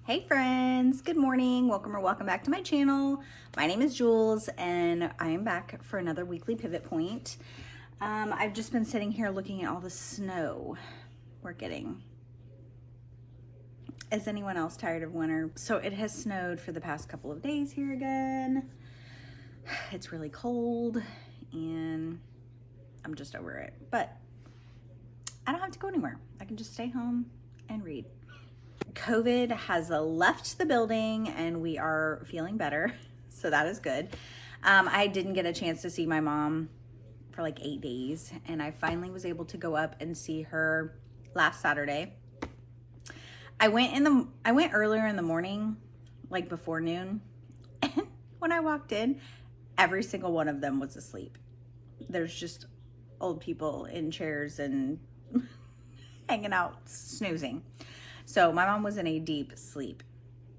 Hey friends, good morning. Welcome or welcome back to my channel. My name is Jules and I am back for another weekly pivot point. I've just been sitting here looking at all the snow we're getting. Is anyone else tired of winter? So it has snowed for the past couple of days here again. It's really cold and I'm just over it, but I don't have to go anywhere. I can just stay home and read. COVID has left the building and we are feeling better, so that is good. I didn't get a chance to see my mom for like 8 days, and I finally was able to go up and see her last Saturday. I went earlier in the morning, like before noon, and when I walked in, every single one of them was asleep. There's just old people in chairs and hanging out, snoozing. So my mom was in a deep sleep.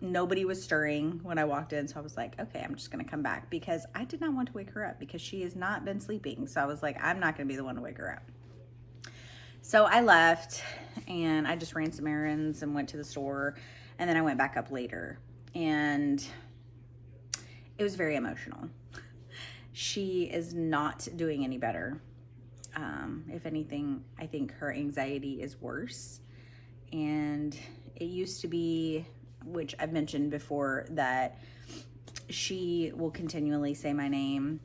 Nobody was stirring when I walked in. So I was like, okay, I'm just going to come back because I did not want to wake her up because she has not been sleeping. So I was like, I'm not going to be the one to wake her up. So I left and I just ran some errands and went to the store. And then I went back up later and it was very emotional. She is not doing any better. If anything, I think her anxiety is worse. And it used to be, which I've mentioned before, that she will continually say my name,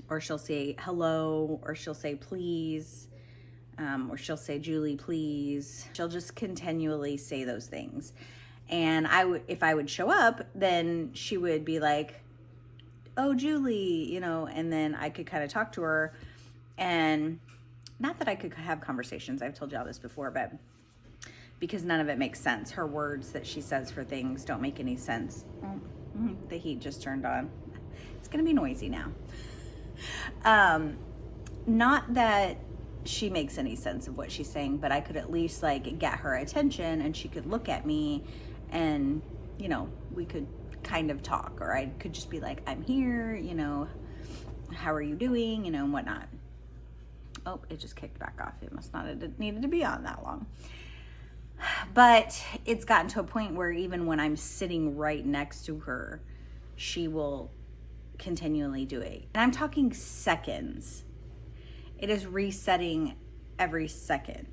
or she'll say hello, or she'll say please, or she'll say Julie, please. She'll just continually say those things. And if I would show up, then she would be like, oh, Julie, and then I could kind of talk to her. And not that I could have conversations, I've told you all this before, but because none of it makes sense. Her words that she says for things don't make any sense. The heat just turned on. It's gonna be noisy now. Not that she makes any sense of what she's saying, but I could at least like get her attention and she could look at me and, we could kind of talk, or I could just be like, I'm here, how are you doing, and whatnot. Oh, it just kicked back off. It must not have needed to be on that long. But it's gotten to a point where even when I'm sitting right next to her, she will continually do it. And I'm talking seconds. It is resetting every second.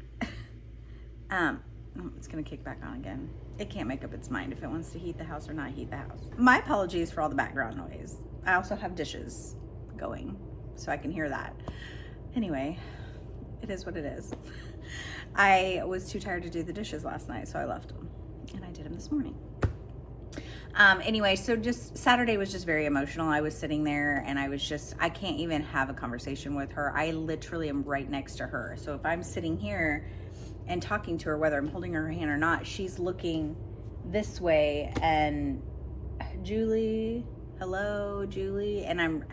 It's gonna kick back on again. It can't make up its mind if it wants to heat the house or not heat the house. My apologies for all the background noise. I also have dishes going, so I can hear that. Anyway, it is what it is. I was too tired to do the dishes last night, so I left them, and I did them this morning. Anyway, so just Saturday was just very emotional. I was sitting there and I can't even have a conversation with her. I literally am right next to her. So if I'm sitting here and talking to her, whether I'm holding her hand or not, she's looking this way and Julie, hello, Julie, and I'm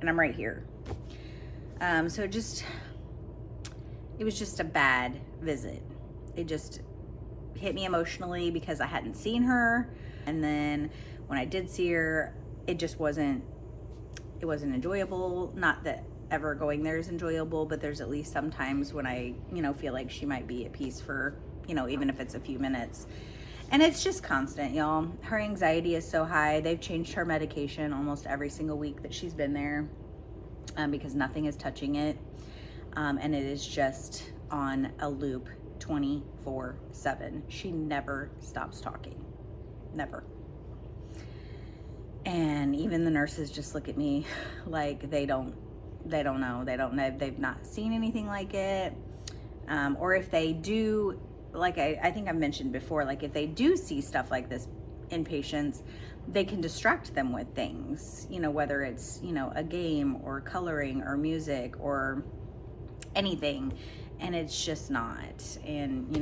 right here. So it was just a bad visit. It just hit me emotionally because I hadn't seen her. And then when I did see her, it wasn't enjoyable. Not that ever going there is enjoyable, but there's at least sometimes when I, feel like she might be at peace for, even if it's a few minutes. And it's just constant, y'all. Her anxiety is so high. They've changed her medication almost every single week that she's been there because nothing is touching it. And it is just on a loop 24/7. She never stops talking. Never. And even the nurses just look at me like they don't know. They've not seen anything like it. Or if they do, like I think I've mentioned before, like if they do see stuff like this in patients, they can distract them with things, whether it's, a game or coloring or music or anything, and it's just not. And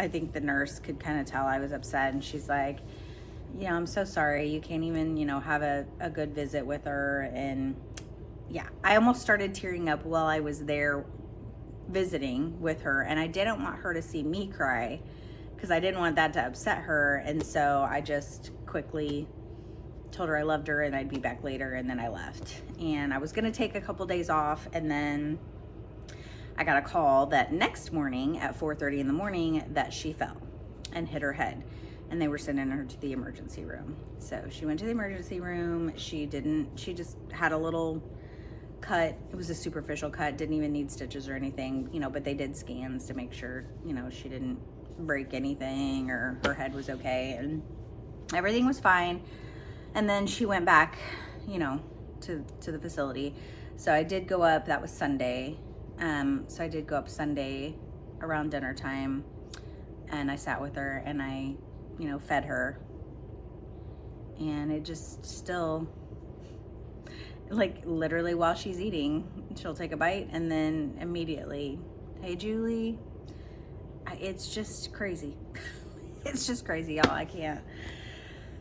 I think the nurse could kind of tell I was upset, and she's like, I'm so sorry, you can't even have a good visit with her. And yeah, I almost started tearing up while I was there visiting with her, and I didn't want her to see me cry because I didn't want that to upset her. And so I just quickly told her I loved her and I'd be back later, and then I left. And I was gonna take a couple days off, and then I got a call that next morning at 4:30 in the morning that she fell and hit her head. and they were sending her to the emergency room. So she went to the emergency room. She just had a little cut. It was a superficial cut, didn't even need stitches or anything, you know, but they did scans to make sure, you know, she didn't break anything or her head was okay, and everything was fine. And then she went back, you know, to the facility. So I did go up, that was Sunday. So I did go up Sunday around dinner time, and I sat with her and I, you know, fed her. And it just still, like literally while she's eating, she'll take a bite and then immediately, hey Julie, it's just crazy. It's just crazy, y'all. I can't.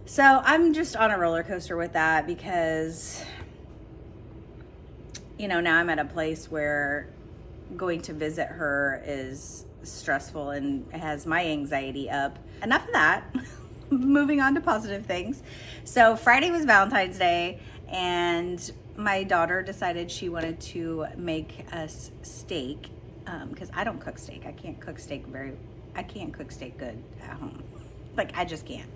So I'm just on a roller coaster with that because, you know, now I'm at a place where going to visit her is stressful and has my anxiety up. Enough of that. Moving on to positive things. So Friday was Valentine's Day, and my daughter decided she wanted to make us steak, because I don't cook steak. I can't cook steak good at home. Like, I just can't.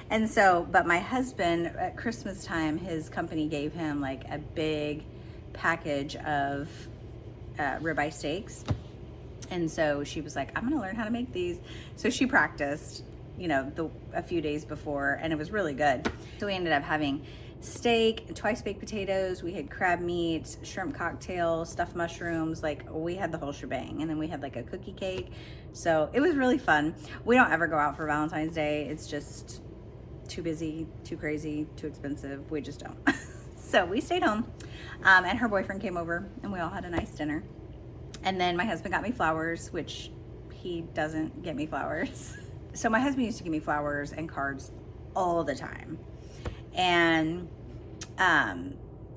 And so, but my husband at Christmas time, his company gave him like a big package of ribeye steaks. And so she was like, I'm gonna learn how to make these. So she practiced, you know, a few days before, and it was really good. So we ended up having steak, twice baked potatoes, we had crab meat, shrimp cocktail, stuffed mushrooms, like we had the whole shebang. And then we had like a cookie cake. So it was really fun. We don't ever go out for Valentine's Day. It's just too busy, too crazy, too expensive. We just don't. So we stayed home, and her boyfriend came over and we all had a nice dinner. And then my husband got me flowers, which he doesn't get me flowers. So my husband used to give me flowers and cards all the time. And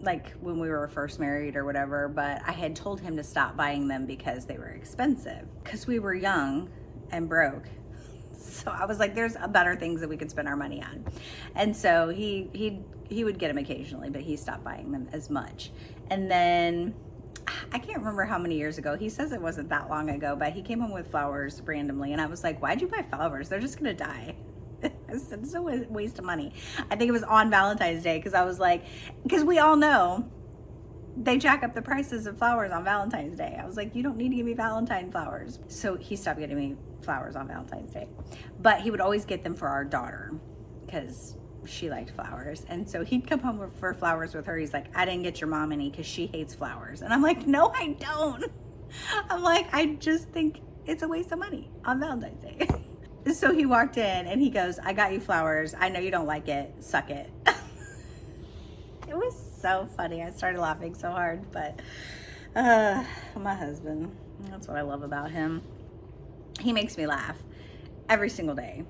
like when we were first married or whatever, but I had told him to stop buying them because they were expensive, because we were young and broke. So I was like, there's better things that we could spend our money on. And so he would get them occasionally, but he stopped buying them as much. And then I can't remember how many years ago, he says it wasn't that long ago, but he came home with flowers randomly, and I was like, why'd you buy flowers? They're just gonna die. I said, it's a waste of money. I think it was on Valentine's Day, because I was like, because we all know they jack up the prices of flowers on Valentine's Day. I was like, you don't need to give me Valentine flowers. So he stopped getting me flowers on Valentine's Day, but he would always get them for our daughter because she liked flowers. And so he'd come home for flowers with her. He's like, I didn't get your mom any because she hates flowers. And I'm like, no, I don't. I'm like, I just think it's a waste of money on Valentine's Day. So he walked in and he goes, I got you flowers. I know you don't like it. Suck it. It was so funny. I started laughing so hard, but my husband, that's what I love about him. He makes me laugh every single day.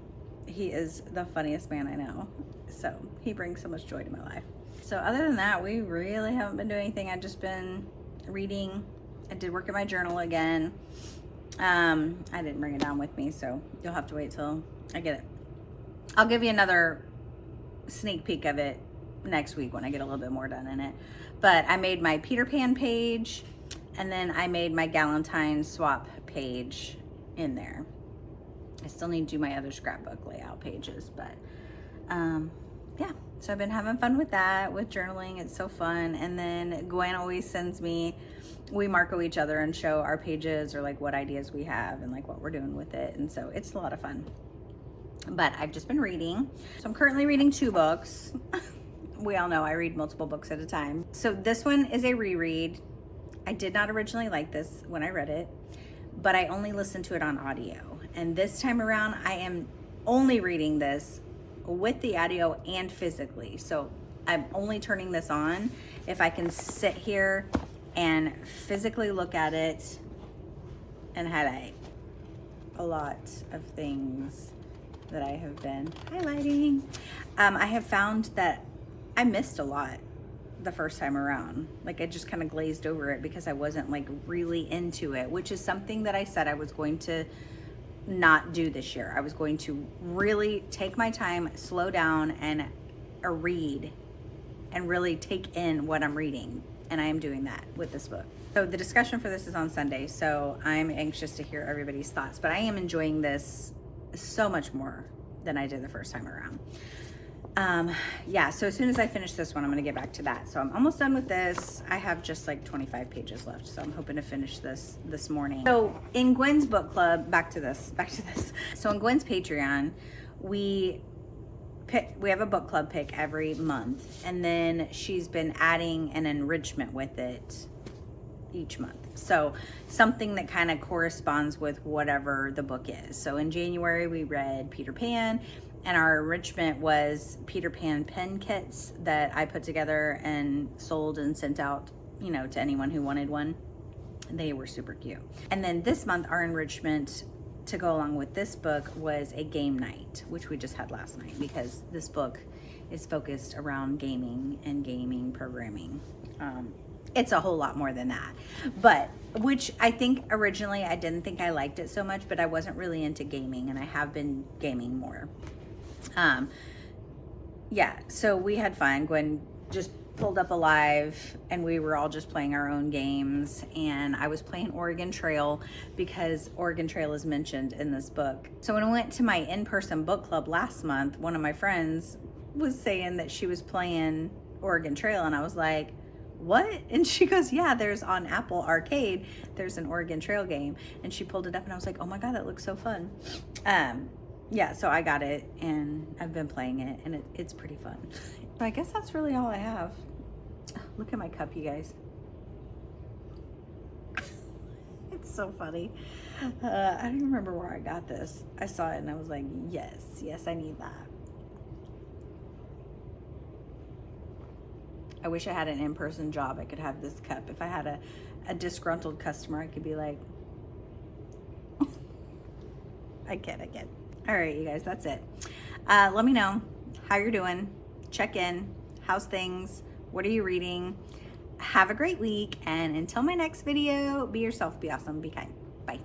He is the funniest man I know. So he brings so much joy to my life. So other than that, we really haven't been doing anything. I've just been reading. I did work in my journal again. I didn't bring it down with me, so you'll have to wait till I get it. I'll give you another sneak peek of it next week when I get a little bit more done in it. But I made my Peter Pan page, and then I made my Galentine swap page in there. I still need to do my other scrapbook layout pages, but yeah, so I've been having fun with that, with journaling. It's so fun. And then Gwen always sends me, we marco each other and show our pages or like what ideas we have and like what we're doing with it. And so it's a lot of fun. But I've just been reading. So I'm currently reading 2 books. We all know I read multiple books at a time. So this one is a reread. I did not originally like this when I read it, but I only listened to it on audio. And this time around, I am only reading this with the audio and physically. So I'm only turning this on if I can sit here and physically look at it and highlight a lot of things that I have been highlighting. I have found that I missed a lot the first time around. Like I just kind of glazed over it because I wasn't like really into it, which is something that I said I was going to not do this year. I was going to really take my time, slow down, and read and really take in what I'm reading. And I am doing that with this book. So the discussion for this is on Sunday, so I'm anxious to hear everybody's thoughts, but I am enjoying this so much more than I did the first time around. Yeah, so as soon as I finish this one, I'm gonna get back to that. So I'm almost done with this. I have just like 25 pages left, so I'm hoping to finish this morning. So in Gwen's book club, back to this. So in Gwen's Patreon, we have a book club pick every month, and then she's been adding an enrichment with it each month. So something that kind of corresponds with whatever the book is. So in January, we read Peter Pan, and our enrichment was Peter Pan pen kits that I put together and sold and sent out, you know, to anyone who wanted one. They were super cute. And then this month, our enrichment to go along with this book was a game night, which we just had last night, because this book is focused around gaming and gaming programming. It's a whole lot more than that, but which I think originally I didn't think I liked it so much, but I wasn't really into gaming, and I have been gaming more. Yeah, so we had fun. Gwen just pulled up a live, and we were all just playing our own games, and I was playing Oregon Trail because Oregon Trail is mentioned in this book. So when I went to my in-person book club last month, one of my friends was saying that she was playing Oregon Trail, and I was like, what? And she goes, yeah, there's on Apple Arcade, there's an Oregon Trail game. And she pulled it up, and I was like, oh my God, that looks so fun. Yeah, so I got it, and I've been playing it, and it's pretty fun. But I guess that's really all I have. Look at my cup, you guys. It's so funny. I don't even remember where I got this. I saw it, and I was like, yes, I need that. I wish I had an in-person job. I could have this cup. If I had a disgruntled customer, I could be like, I get. All right, you guys, that's it. Let me know how you're doing. Check in. How's things? What are you reading? Have a great week. And until my next video, be yourself, be awesome, be kind. Bye.